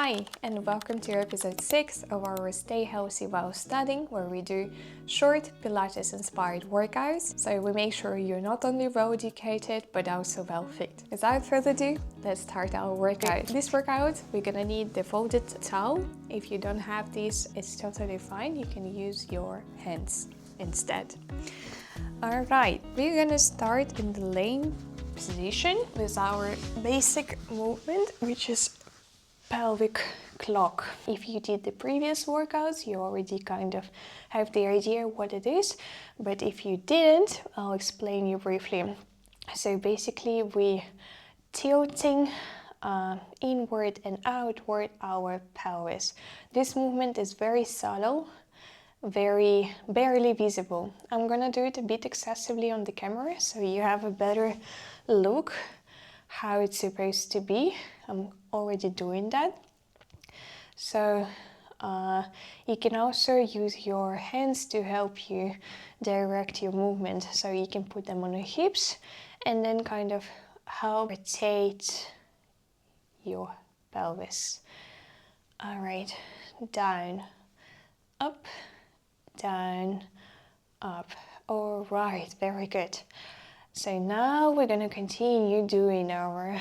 Hi, and welcome to episode 6 of our Stay Healthy While Studying, where we do short Pilates-inspired workouts, so we make sure you're not only well-educated, but also well-fit. Without further ado, let's start our workout. This workout, we're gonna need the folded towel. If you don't have these, it's totally fine. You can use your hands instead. Alright, we're gonna start in the laying position with our basic movement, which is pelvic clock. If you did the previous workouts, you already kind of have the idea what it is, but if you didn't, I'll explain you briefly. So basically we tilting inward and outward our pelvis. This movement is very subtle, very barely visible. I'm gonna do it a bit excessively on the camera so you have a better look how it's supposed to be. I'm already doing that. So you can also use your hands to help you direct your movement. So you can put them on your hips and then kind of help rotate your pelvis. All right, down, up, down, up. All right, very good. So now we're going to continue doing our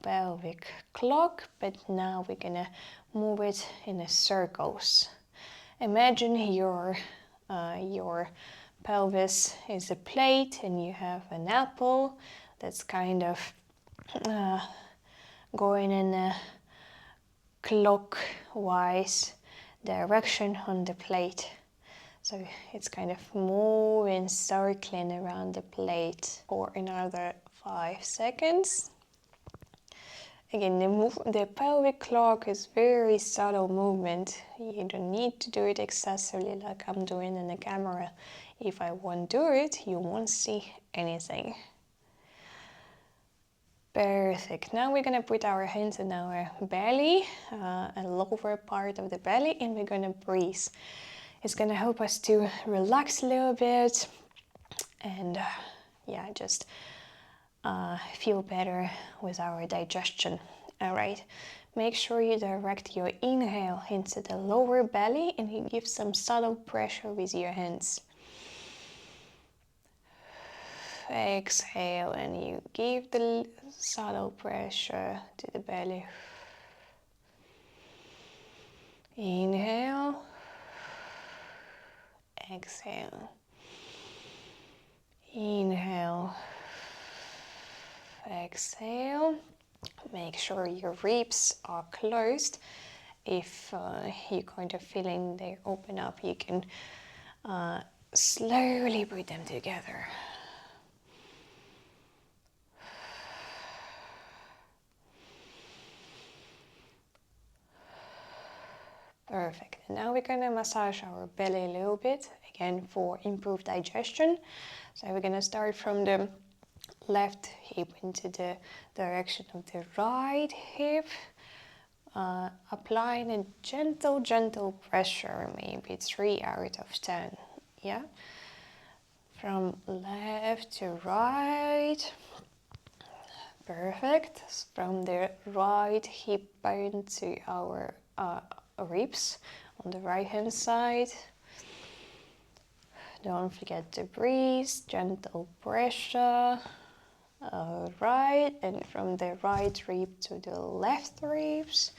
pelvic clock, but now we're going to move it in circles. Imagine your pelvis is a plate and you have an apple that's kind of going in a clockwise direction on the plate. So it's kind of moving, circling around the plate for another 5 seconds. Again, the pelvic clock is very subtle movement. You don't need to do it excessively like I'm doing in the camera. If I won't do it, you won't see anything. Perfect. Now we're gonna put our hands in our belly, a lower part of the belly, and we're gonna breathe. It's gonna help us to relax a little bit and just feel better with our digestion. All right, make sure you direct your inhale into the lower belly and you give some subtle pressure with your hands. Exhale and you give the subtle pressure to the belly. Inhale. Exhale. Inhale. Exhale. Make sure your ribs are closed. If you're kind of feeling they open up, you can slowly put them together. Perfect. And now we're going to massage our belly a little bit, again for improved digestion. So we're going to start from the left hip into the direction of the right hip, applying a gentle pressure, maybe 3 out of 10. Yeah, from left to right. Perfect. From the right hip bone to our ribs on the right hand side. Don't forget to breathe, gentle pressure. All right, and from the right rib to the left ribs.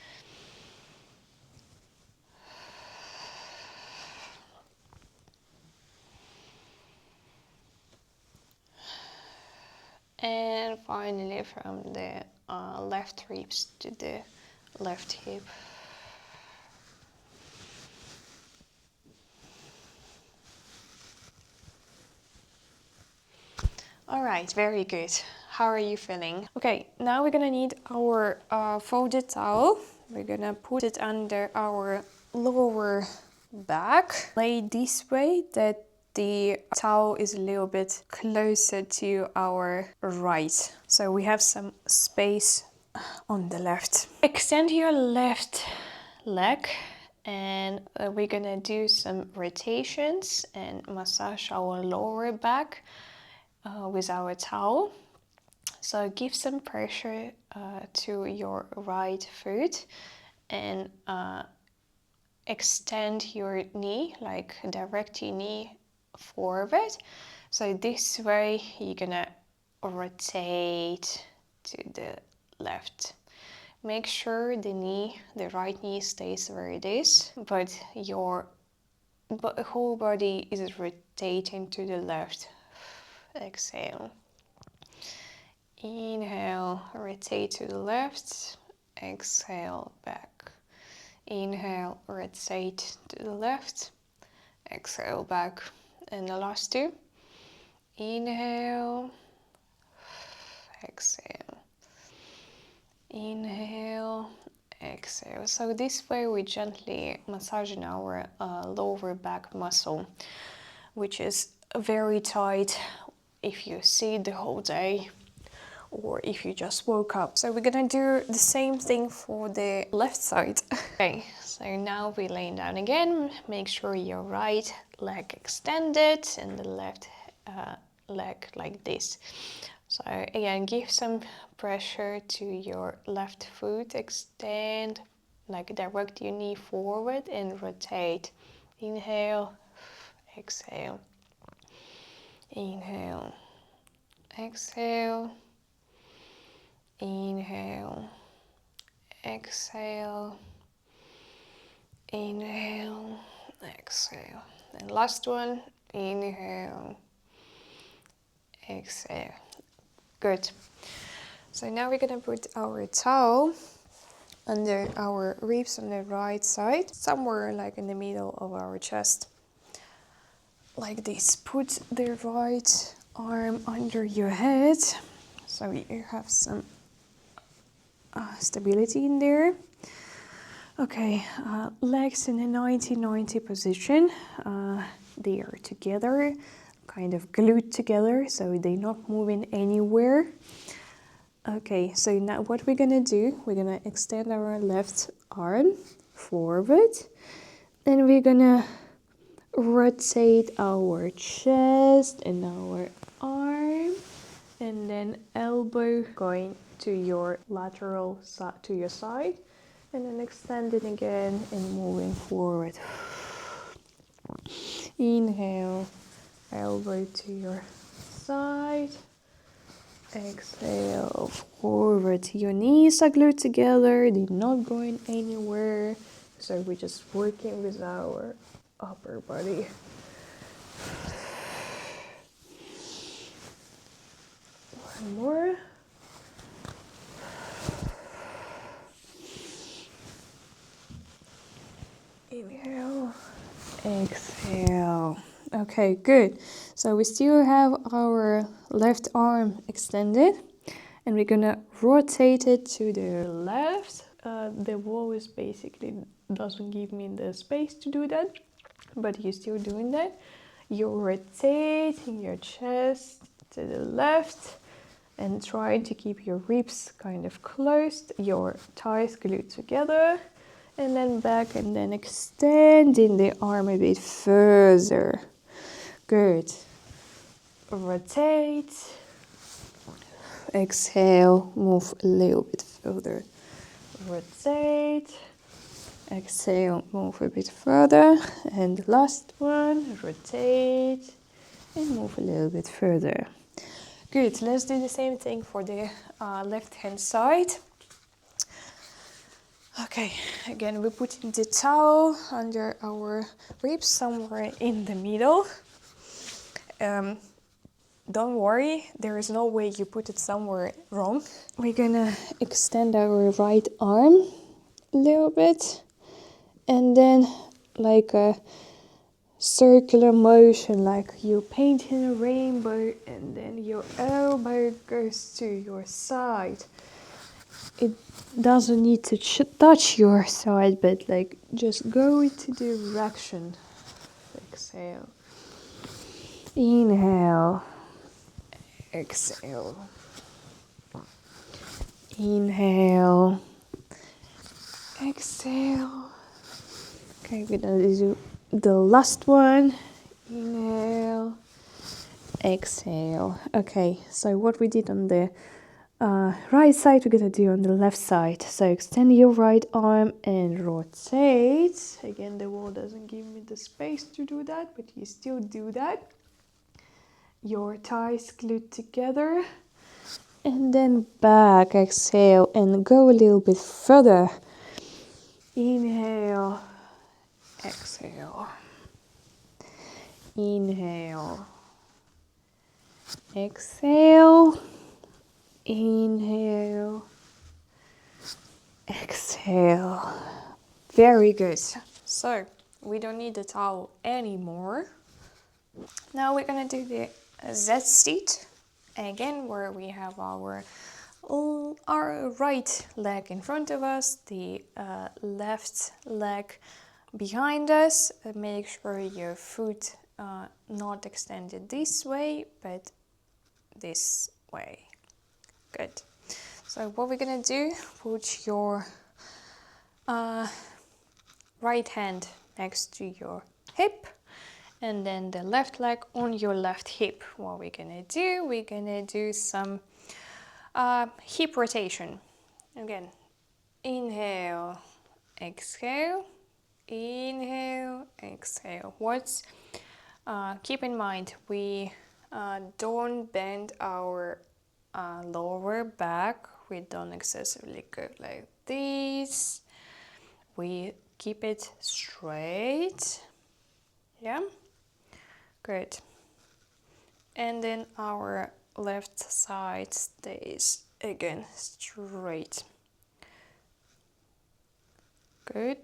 And finally from the left ribs to the left hip. All right, very good. How are you feeling? Okay, now we're gonna need our folded towel. We're gonna put it under our lower back. Lay this way that the towel is a little bit closer to our right. So we have some space on the left. Extend your left leg and we're gonna do some rotations and massage our lower back with our towel. So give some pressure to your right foot and extend your knee, like direct your knee forward. So this way you're gonna rotate to the left. Make sure the right knee stays where it is, but your whole body is rotating to the left. Exhale. Inhale, rotate to the left. Exhale, back. Inhale, rotate to the left. Exhale, back. And the last two. Inhale. Exhale. Inhale. Exhale. So this way we're gently massaging our lower back muscle, which is very tight if you sit the whole day or if you just woke up. So we're gonna do the same thing for the left side. Okay, so now we're laying down again. Make sure your right leg extended and the left leg like this. So again, give some pressure to your left foot. Extend, like direct your knee forward and rotate. Inhale, exhale. Inhale, exhale. Inhale, exhale, inhale, exhale. And last one, inhale, exhale. Good. So now we're gonna put our towel under our ribs on the right side, somewhere like in the middle of our chest. Like this. Put the right arm under your head so you have some stability in there. Okay, legs in a 90-90 position. They are together, kind of glued together, so they're not moving anywhere. Okay, so now what we're gonna do, we're gonna extend our left arm forward, and we're gonna rotate our chest and our arm, and then elbow going to your lateral side, to your side, and then extend it again and moving forward. Inhale, elbow to your side. Exhale, forward. Your knees are glued together, they're not going anywhere. So we're just working with our upper body. One more. Inhale, exhale. Okay, good. So we still have our left arm extended, and we're gonna rotate it to the left. The wall is basically doesn't give me the space to do that, but you're still doing that. You're rotating your chest to the left and trying to keep your ribs kind of closed, your thighs glued together, and then back, and then extending the arm a bit further. Good. Rotate. Exhale, move a little bit further. Rotate. Exhale, move a bit further. And last one, rotate and move a little bit further. Good, let's do the same thing for the left hand side. Okay, again, we're putting the towel under our ribs somewhere in the middle. Don't worry, there is no way you put it somewhere wrong. We're gonna extend our right arm a little bit, and then like a circular motion, like you're painting a rainbow, and then your elbow goes to your side. It doesn't need to touch your side, but like just go into the direction. Exhale. Inhale. Exhale. Inhale. Exhale. Okay, we're gonna do the last one. Inhale. Exhale. Okay, so what we did on the right side, we're gonna do on the left side. So extend your right arm and rotate. Again, the wall doesn't give me the space to do that, but you still do that. Your thighs glued together. And then back, exhale, and go a little bit further. Inhale, exhale. Inhale, exhale. Inhale, exhale. Very good. So we don't need the towel anymore. Now we're gonna do the Z-seat. Again, where we have our right leg in front of us, the left leg behind us. Make sure your foot not extended this way, but this way. Good. So what we're gonna do, put your right hand next to your hip and then the left leg on your left hip. What we're gonna do, we're gonna do some hip rotation. Again, inhale, exhale, inhale, exhale. Keep in mind, we don't bend our lower back. We don't excessively go like this. We keep it straight. Yeah, good. And then our left side stays again straight. Good.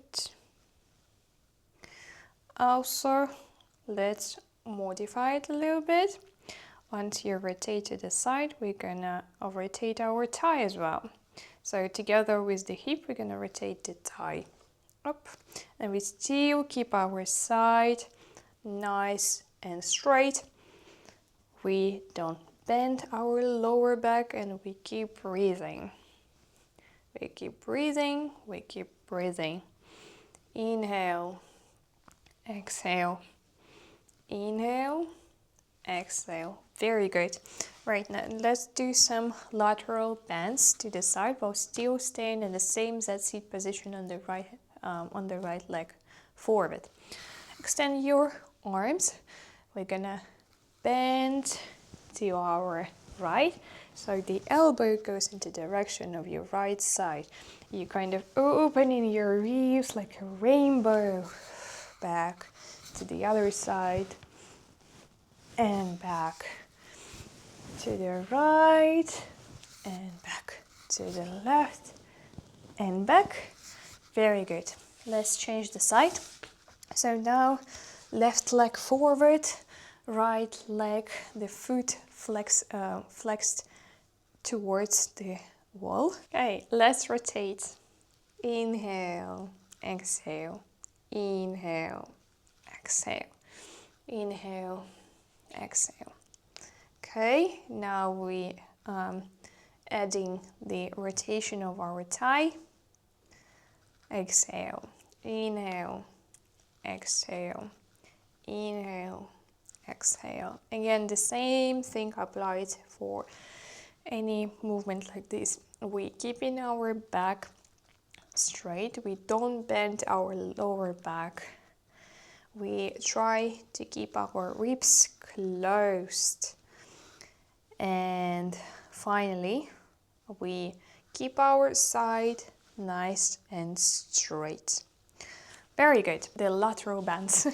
Also, let's modify it a little bit. Once you rotate to the side, we're gonna rotate our thigh as well. So together with the hip, we're gonna rotate the thigh up, and we still keep our side nice and straight. We don't bend our lower back, and we keep breathing. We keep breathing, we keep breathing. Inhale, exhale, inhale, exhale. Very good. Right, now let's do some lateral bends to the side while still staying in the same Z-seat position on the right leg forward. Extend your arms. We're gonna bend to our right, so the elbow goes into the direction of your right side. You kind of opening your ribs like a rainbow. Back to the other side and back to the right and back to the left and back. Very good. Let's change the side. So now left leg forward, right leg, the foot flexed towards the wall. Okay, let's rotate. Inhale, exhale, inhale, exhale, inhale, exhale. Okay, now we adding the rotation of our thigh. Exhale, inhale, exhale, inhale, exhale. Again, the same thing applies for any movement like this. We keeping our back straight. We don't bend our lower back. We try to keep our ribs closed. And finally, we keep our side nice and straight. Very good. The lateral bends.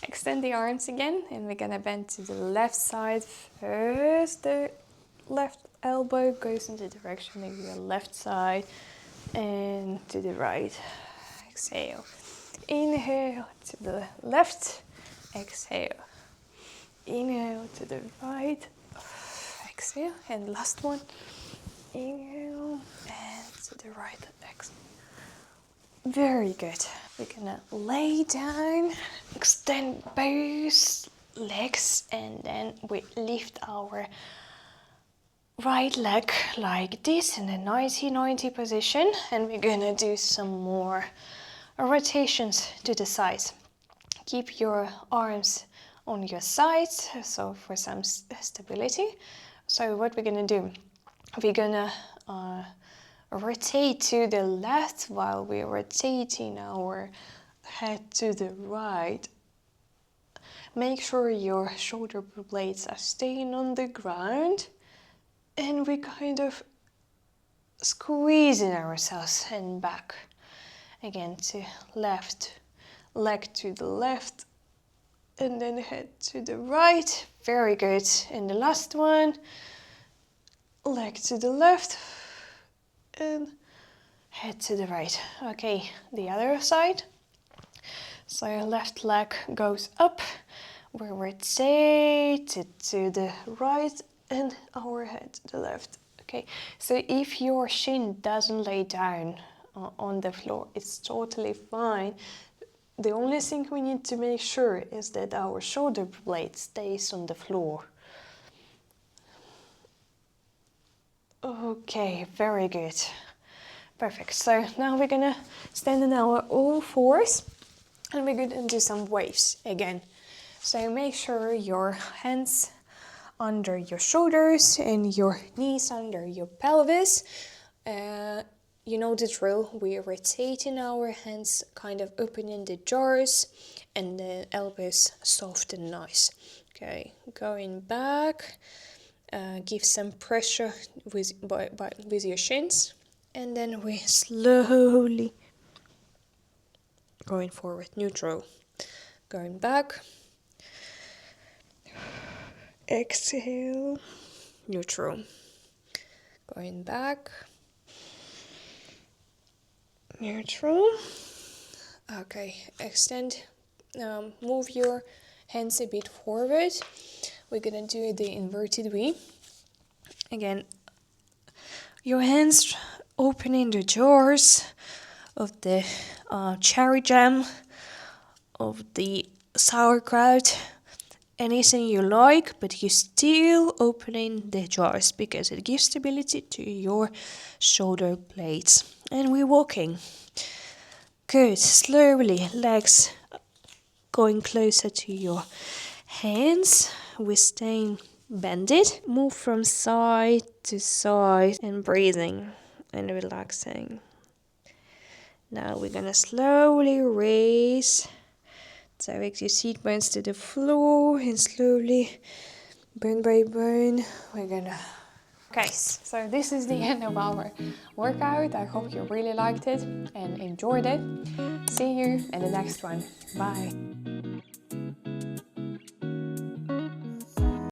Extend the arms again, and we're gonna bend to the left side. First, the left elbow goes in the direction of your left side, and to the right. Exhale. Inhale to the left. Exhale. Inhale to the right. Exhale, and last one. Inhale, and to the right. Exhale. Very good. We're gonna lay down, extend both legs, and then we lift our right leg like this in a 90-90 position, and we're gonna do some more rotations to the sides. Keep your arms on your sides, so for some stability. So what we're gonna do, we're gonna rotate to the left while we're rotating our head to the right. Make sure your shoulder blades are staying on the ground, and we kind of squeezing ourselves and back. Again, to left, leg to the left, and then head to the right. Very good. And the last one, leg to the left, and head to the right. Okay, the other side. So your left leg goes up, we rotate it to the right, and our head to the left. Okay, so if your shin doesn't lay down on the floor, it's totally fine. The only thing we need to make sure is that our shoulder blade stays on the floor. Okay, very good. Perfect. So now we're gonna stand on our all fours, and we're gonna do some waves again. So make sure your hands under your shoulders and your knees under your pelvis. You know the drill. We're rotating our hands, kind of opening the jars, and the elbows soft and nice. Okay, going back. Give some pressure with your shins, and then we slowly going forward, neutral, going back, exhale, neutral, going back, neutral. Okay, extend, move your hands a bit forward. We're gonna do the inverted V. Again, your hands opening the jars of the cherry jam, of the sauerkraut, anything you like, but you still opening the jars because it gives stability to your shoulder blades. And we're walking. Good, slowly, legs going closer to your hands. We're staying bended. Move from side to side and breathing and relaxing. Now we're gonna slowly raise. Direct your seat bones to the floor and slowly, bone by bone, we're gonna... Okay, so this is the end of our workout. I hope you really liked it and enjoyed it. See you in the next one. Bye.